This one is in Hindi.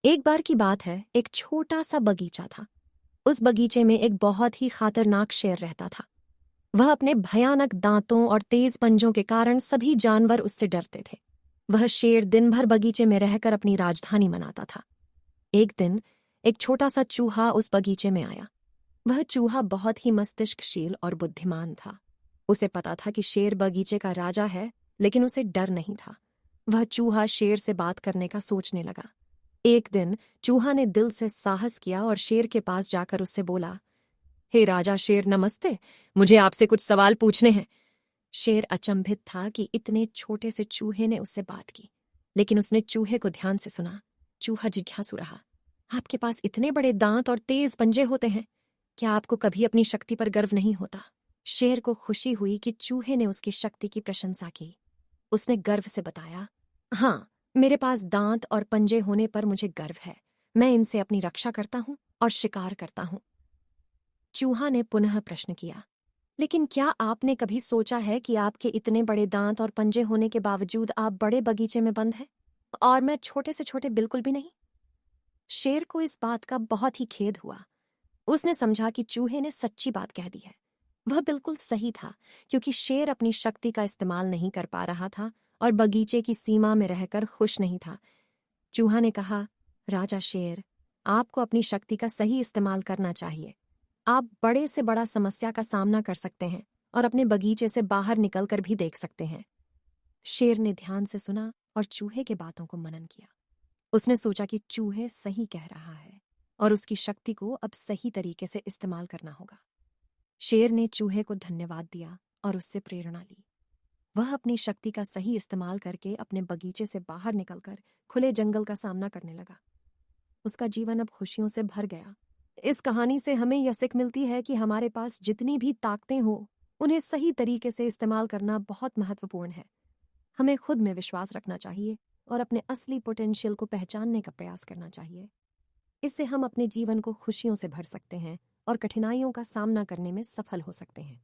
एक बार की बात है, एक छोटा सा बगीचा था। उस बगीचे में एक बहुत ही खतरनाक शेर रहता था। वह अपने भयानक दांतों और तेज पंजों के कारण सभी जानवर उससे डरते थे। वह शेर दिन भर बगीचे में रहकर अपनी राजधानी मनाता था। एक दिन एक छोटा सा चूहा उस बगीचे में आया। वह चूहा बहुत ही मस्तिष्कशील और बुद्धिमान था। उसे पता था कि शेर बगीचे का राजा है, लेकिन उसे डर नहीं था। वह चूहा शेर से बात करने का सोचने लगा। एक दिन चूहा ने दिल से साहस किया और शेर के पास जाकर उससे बोला, हे राजा शेर, नमस्ते। मुझे आपसे कुछ सवाल पूछने हैं। शेर अचंभित था कि इतने छोटे से चूहे ने उससे बात की, लेकिन उसने चूहे को ध्यान से सुना। चूहा जिज्ञासु रहा, आपके पास इतने बड़े दांत और तेज पंजे होते हैं, क्या आपको कभी अपनी शक्ति पर गर्व नहीं होता? शेर को खुशी हुई कि चूहे ने उसकी शक्ति की प्रशंसा की। उसने गर्व से बताया, हाँ, मेरे पास दांत और पंजे होने पर मुझे गर्व है। मैं इनसे अपनी रक्षा करता हूं और शिकार करता हूं। चूहा ने पुनः प्रश्न किया, लेकिन क्या आपने कभी सोचा है कि आपके इतने बड़े दांत और पंजे होने के बावजूद आप बड़े बगीचे में बंद हैं और मैं छोटे से छोटे बिल्कुल भी नहीं? शेर को इस बात का बहुत ही खेद हुआ। उसने समझा कि चूहे ने सच्ची बात कह दी है। वह बिल्कुल सही था, क्योंकि शेर अपनी शक्ति का इस्तेमाल नहीं कर पा रहा था और बगीचे की सीमा में रहकर खुश नहीं था। चूहा ने कहा, राजा शेर, आपको अपनी शक्ति का सही इस्तेमाल करना चाहिए। आप बड़े से बड़ा समस्या का सामना कर सकते हैं और अपने बगीचे से बाहर निकलकर भी देख सकते हैं। शेर ने ध्यान से सुना और चूहे के बातों को मनन किया। उसने सोचा कि चूहे सही कह रहा है और उसकी शक्ति को अब सही तरीके से इस्तेमाल करना होगा। शेर ने चूहे को धन्यवाद दिया और उससे प्रेरणा ली। वह अपनी शक्ति का सही इस्तेमाल करके अपने बगीचे से बाहर निकलकर खुले जंगल का सामना करने लगा। उसका जीवन अब खुशियों से भर गया। इस कहानी से हमें यह सीख मिलती है कि हमारे पास जितनी भी ताकतें हो, उन्हें सही तरीके से इस्तेमाल करना बहुत महत्वपूर्ण है। हमें खुद में विश्वास रखना चाहिए और अपने असली पोटेंशियल को पहचानने का प्रयास करना चाहिए। इससे हम अपने जीवन को खुशियों से भर सकते हैं और कठिनाइयों का सामना करने में सफल हो सकते हैं।